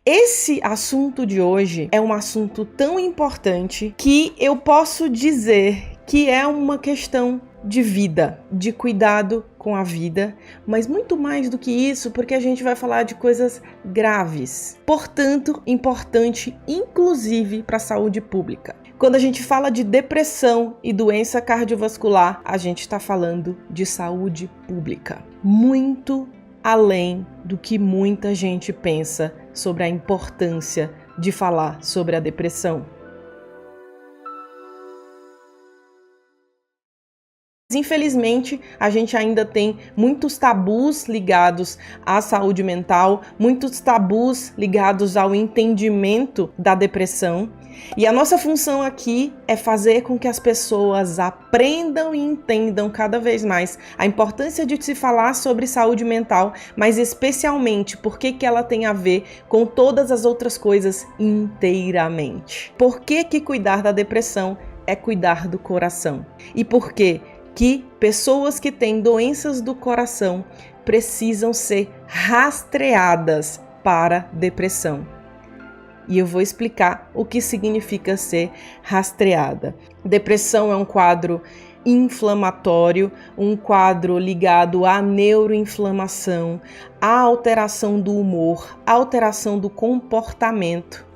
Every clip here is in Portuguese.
Esse assunto de hoje é um assunto tão importante que eu posso dizer que é uma questão de vida, de cuidado com a vida, mas muito mais do que isso, porque a gente vai falar de coisas graves, portanto, importante inclusive para a saúde pública. Quando a gente fala de depressão e doença cardiovascular, a gente está falando de saúde pública, muito além do que muita gente pensa sobre a importância de falar sobre a depressão. Infelizmente, a gente ainda tem muitos tabus ligados à saúde mental, muitos tabus ligados ao entendimento da depressão. E a nossa função aqui é fazer com que as pessoas aprendam e entendam cada vez mais a importância de se falar sobre saúde mental, mas especialmente porque ela tem a ver com todas as outras coisas inteiramente. Por que cuidar da depressão é cuidar do coração? E por que pessoas que têm doenças do coração precisam ser rastreadas para depressão? E eu vou explicar o que significa ser rastreada. Depressão é um quadro inflamatório, um quadro ligado à neuroinflamação, à alteração do humor, alteração do comportamento,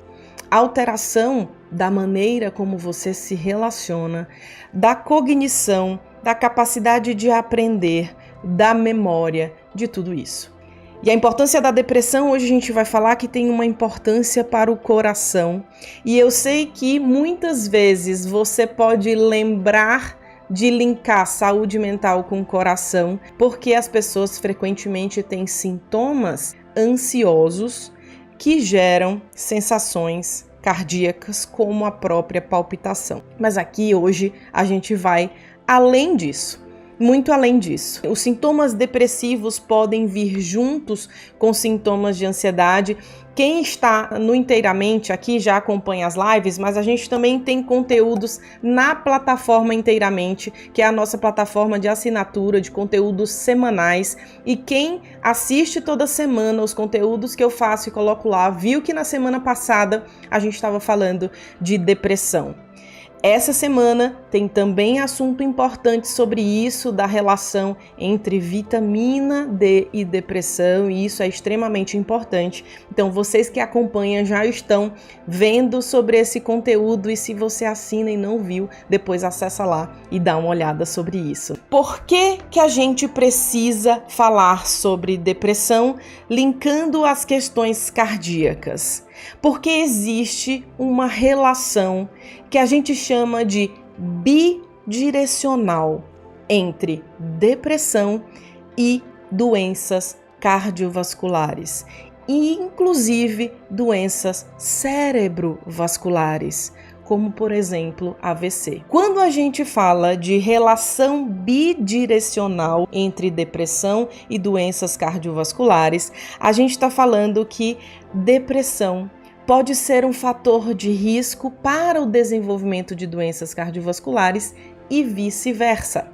alteração da maneira como você se relaciona, da cognição, da capacidade de aprender, da memória, de tudo isso. E a importância da depressão, hoje a gente vai falar que tem uma importância para o coração. E eu sei que muitas vezes você pode lembrar de linkar saúde mental com o coração, porque as pessoas frequentemente têm sintomas ansiosos que geram sensações cardíacas, como a própria palpitação. Mas aqui hoje a gente vai além disso. Muito além disso. Os sintomas depressivos podem vir juntos com sintomas de ansiedade. Quem está no Inteiramente aqui já acompanha as lives, mas a gente também tem conteúdos na plataforma Inteiramente, que é a nossa plataforma de assinatura de conteúdos semanais. E quem assiste toda semana os conteúdos que eu faço e coloco lá, viu que na semana passada a gente estava falando de depressão. Essa semana tem também assunto importante sobre isso, da relação entre vitamina D e depressão, e isso é extremamente importante. Então, vocês que acompanham já estão vendo sobre esse conteúdo, e se você assina e não viu, depois acessa lá e dá uma olhada sobre isso. Por que a gente precisa falar sobre depressão, linkando as questões cardíacas? Porque existe uma relação que a gente chama de bidirecional entre depressão e doenças cardiovasculares, e inclusive doenças cerebrovasculares, como por exemplo AVC. Quando a gente fala de relação bidirecional entre depressão e doenças cardiovasculares, a gente está falando que depressão pode ser um fator de risco para o desenvolvimento de doenças cardiovasculares e vice-versa.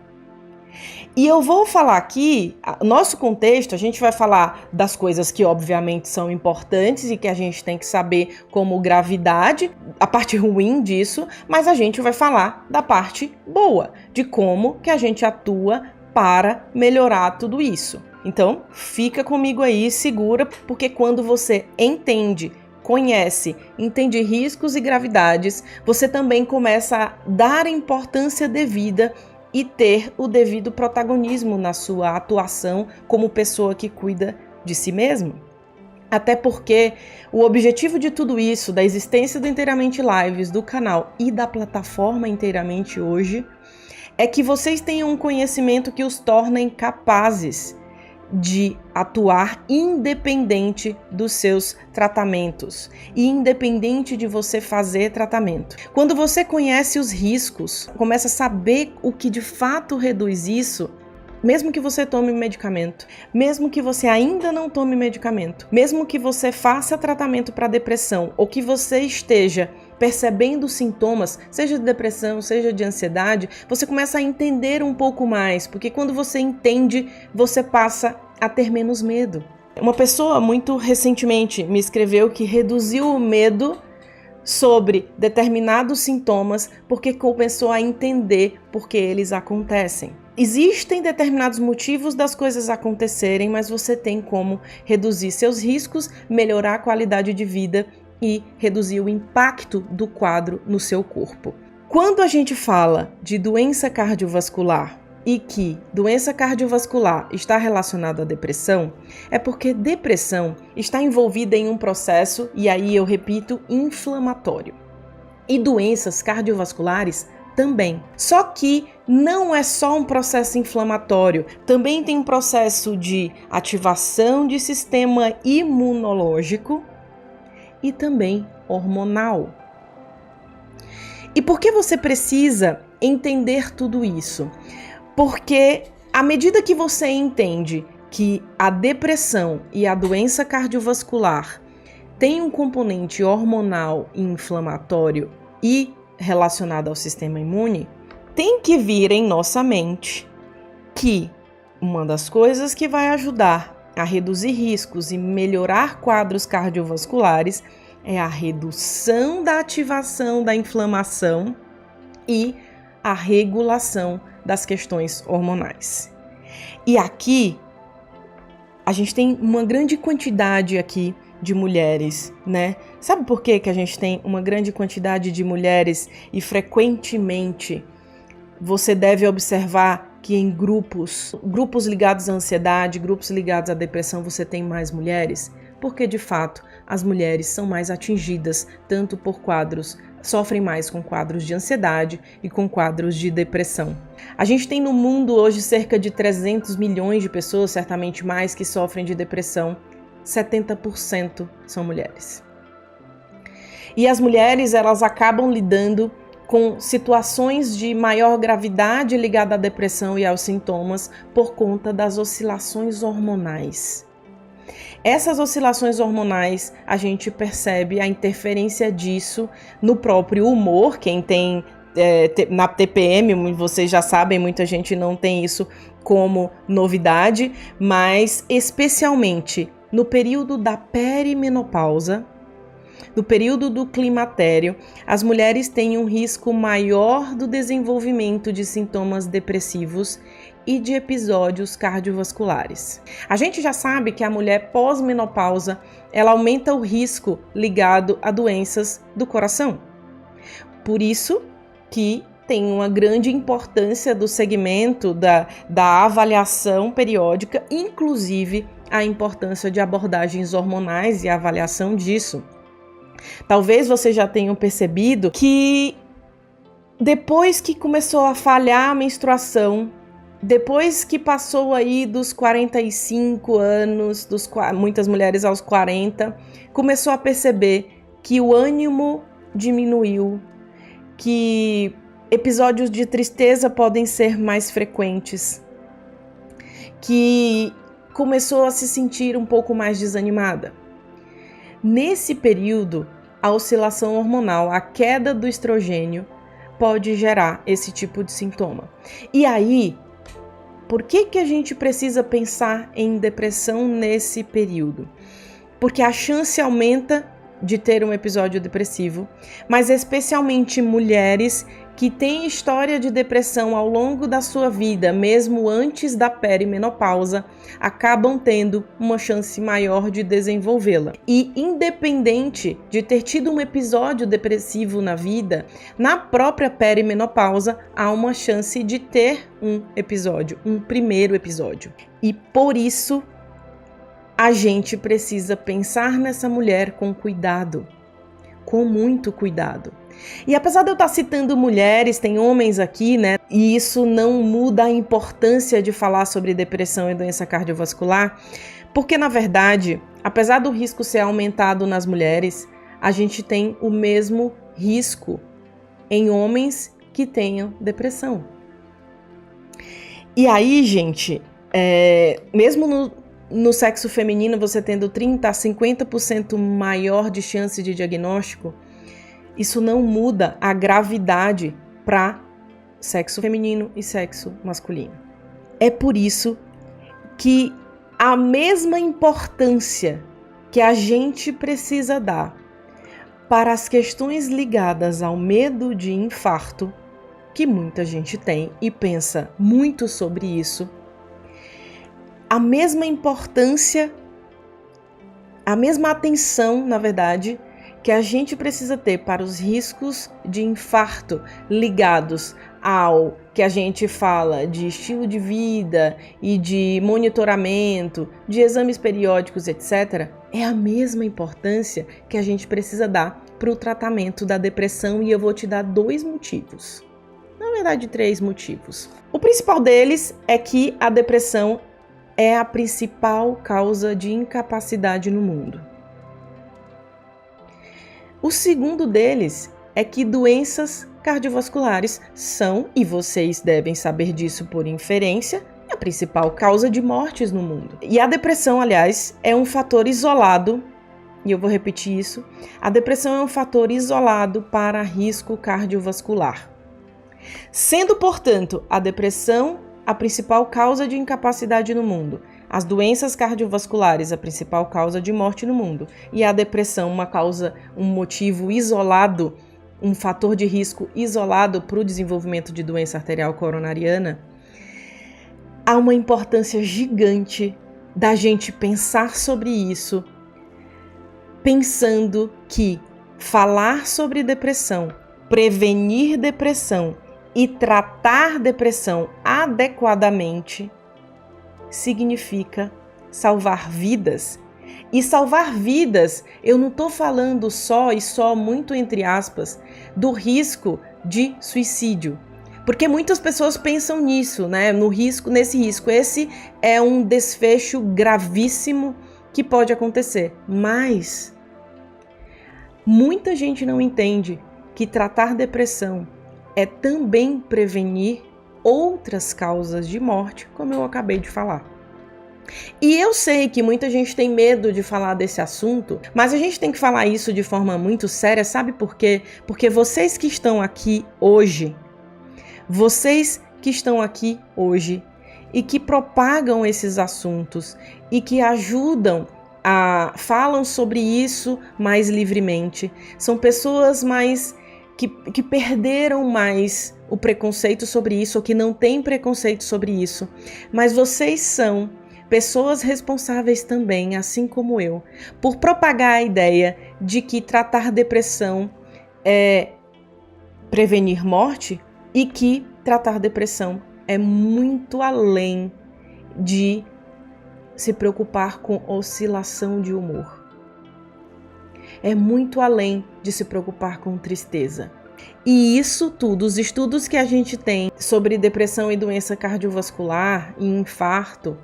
E eu vou falar aqui, nosso contexto, a gente vai falar das coisas que obviamente são importantes e que a gente tem que saber, como gravidade, a parte ruim disso, mas a gente vai falar da parte boa, de como que a gente atua para melhorar tudo isso. Então, fica comigo aí, segura, porque quando você entende, conhece, entende riscos e gravidades, você também começa a dar importância devida e ter o devido protagonismo na sua atuação como pessoa que cuida de si mesmo. Até porque o objetivo de tudo isso, da existência do Inteiramente Lives, do canal e da plataforma Inteiramente hoje, é que vocês tenham um conhecimento que os tornem capazes de atuar independente dos seus tratamentos e independente de você fazer tratamento. Quando você conhece os riscos, começa a saber o que de fato reduz isso, mesmo que você tome medicamento, mesmo que você ainda não tome medicamento, mesmo que você faça tratamento para depressão ou que você esteja percebendo sintomas, seja de depressão, seja de ansiedade, você começa a entender um pouco mais, porque quando você entende, você passa a ter menos medo. Uma pessoa muito recentemente me escreveu que reduziu o medo sobre determinados sintomas porque começou a entender por que eles acontecem. Existem determinados motivos das coisas acontecerem, mas você tem como reduzir seus riscos, melhorar a qualidade de vida e reduzir o impacto do quadro no seu corpo. Quando a gente fala de doença cardiovascular e que doença cardiovascular está relacionada à depressão, é porque depressão está envolvida em um processo, e aí eu repito, inflamatório. E doenças cardiovasculares também. Só que não é só um processo inflamatório, também tem um processo de ativação de sistema imunológico e também hormonal. E por que você precisa entender tudo isso? Porque à medida que você entende que a depressão e a doença cardiovascular têm um componente hormonal e inflamatório e relacionado ao sistema imune, tem que vir em nossa mente que uma das coisas que vai ajudar a reduzir riscos e melhorar quadros cardiovasculares é a redução da ativação da inflamação e a regulação das questões hormonais. E aqui, a gente tem uma grande quantidade aqui de mulheres, né? Sabe por que a gente tem uma grande quantidade de mulheres e frequentemente você deve observar que em grupos ligados à ansiedade, grupos ligados à depressão, você tem mais mulheres? Porque, de fato, as mulheres são mais atingidas, tanto por sofrem mais com quadros de ansiedade e com quadros de depressão. A gente tem no mundo hoje cerca de 300 milhões de pessoas, certamente mais, que sofrem de depressão. 70% são mulheres. E as mulheres, elas acabam lidando com situações de maior gravidade ligada à depressão e aos sintomas por conta das oscilações hormonais. Essas oscilações hormonais, a gente percebe a interferência disso no próprio humor. Quem tem na TPM, vocês já sabem, muita gente não tem isso como novidade, mas especialmente no período da perimenopausa, no período do climatério, as mulheres têm um risco maior do desenvolvimento de sintomas depressivos e de episódios cardiovasculares. A gente já sabe que a mulher pós-menopausa, ela aumenta o risco ligado a doenças do coração. Por isso que tem uma grande importância do segmento da avaliação periódica, inclusive a importância de abordagens hormonais e a avaliação disso. Talvez vocês já tenham percebido que depois que começou a falhar a menstruação, depois que passou aí dos 45 anos, muitas mulheres aos 40, começou a perceber que o ânimo diminuiu, que episódios de tristeza podem ser mais frequentes, que começou a se sentir um pouco mais desanimada. Nesse período, a oscilação hormonal, a queda do estrogênio, pode gerar esse tipo de sintoma. E aí, por que a gente precisa pensar em depressão nesse período? Porque a chance aumenta de ter um episódio depressivo, mas especialmente mulheres que têm história de depressão ao longo da sua vida, mesmo antes da perimenopausa, acabam tendo uma chance maior de desenvolvê-la. E independente de ter tido um episódio depressivo na vida, na própria perimenopausa há uma chance de ter um episódio, um primeiro episódio. E por isso a gente precisa pensar nessa mulher com cuidado, com muito cuidado. E apesar de eu estar citando mulheres, tem homens aqui, né? E isso não muda a importância de falar sobre depressão e doença cardiovascular, porque na verdade, apesar do risco ser aumentado nas mulheres, a gente tem o mesmo risco em homens que tenham depressão. E aí, gente, mesmo no sexo feminino, você tendo 30% a 50% maior de chance de diagnóstico, isso não muda a gravidade para sexo feminino e sexo masculino. É por isso que a mesma importância que a gente precisa dar para as questões ligadas ao medo de infarto, que muita gente tem e pensa muito sobre isso, a mesma importância, a mesma atenção, na verdade, que a gente precisa ter para os riscos de infarto ligados ao que a gente fala de estilo de vida e de monitoramento, de exames periódicos, etc., é a mesma importância que a gente precisa dar para o tratamento da depressão, e eu vou te dar 2 motivos. Na verdade, 3 motivos. O principal deles é que a depressão é a principal causa de incapacidade no mundo. O segundo deles é que doenças cardiovasculares são, e vocês devem saber disso por inferência, a principal causa de mortes no mundo. E a depressão, aliás, é um fator isolado, e eu vou repetir isso, a depressão é um fator isolado para risco cardiovascular. Sendo, portanto, a depressão a principal causa de incapacidade no mundo, as doenças cardiovasculares a principal causa de morte no mundo e a depressão um motivo isolado, um fator de risco isolado para o desenvolvimento de doença arterial coronariana, há uma importância gigante da gente pensar sobre isso, pensando que falar sobre depressão, prevenir depressão e tratar depressão adequadamente significa salvar vidas. E salvar vidas, eu não estou falando só muito entre aspas, do risco de suicídio. Porque muitas pessoas pensam nisso, né? Nesse risco. Esse é um desfecho gravíssimo que pode acontecer. Mas muita gente não entende que tratar depressão é também prevenir outras causas de morte, como eu acabei de falar. E eu sei que muita gente tem medo de falar desse assunto, mas a gente tem que falar isso de forma muito séria, sabe por quê? Porque vocês que estão aqui hoje e que propagam esses assuntos e que ajudam falam sobre isso mais livremente, são pessoas que perderam mais o preconceito sobre isso, ou que não têm preconceito sobre isso. Mas vocês são pessoas responsáveis também, assim como eu, por propagar a ideia de que tratar depressão é prevenir morte e que tratar depressão é muito além de se preocupar com oscilação de humor. É muito além de se preocupar com tristeza. E isso tudo, os estudos que a gente tem sobre depressão e doença cardiovascular e infarto,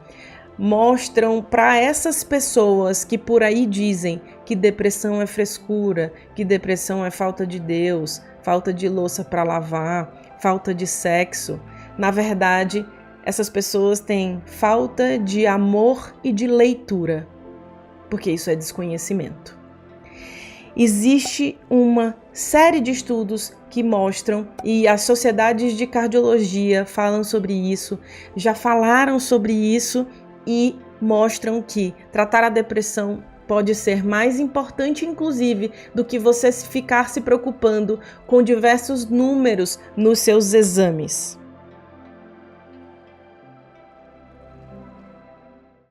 mostram para essas pessoas que por aí dizem que depressão é frescura, que depressão é falta de Deus, falta de louça para lavar, falta de sexo. Na verdade, essas pessoas têm falta de amor e de leitura, porque isso é desconhecimento. Existe uma série de estudos que mostram, e as sociedades de cardiologia falam sobre isso, já falaram sobre isso e mostram que tratar a depressão pode ser mais importante, inclusive, do que você ficar se preocupando com diversos números nos seus exames.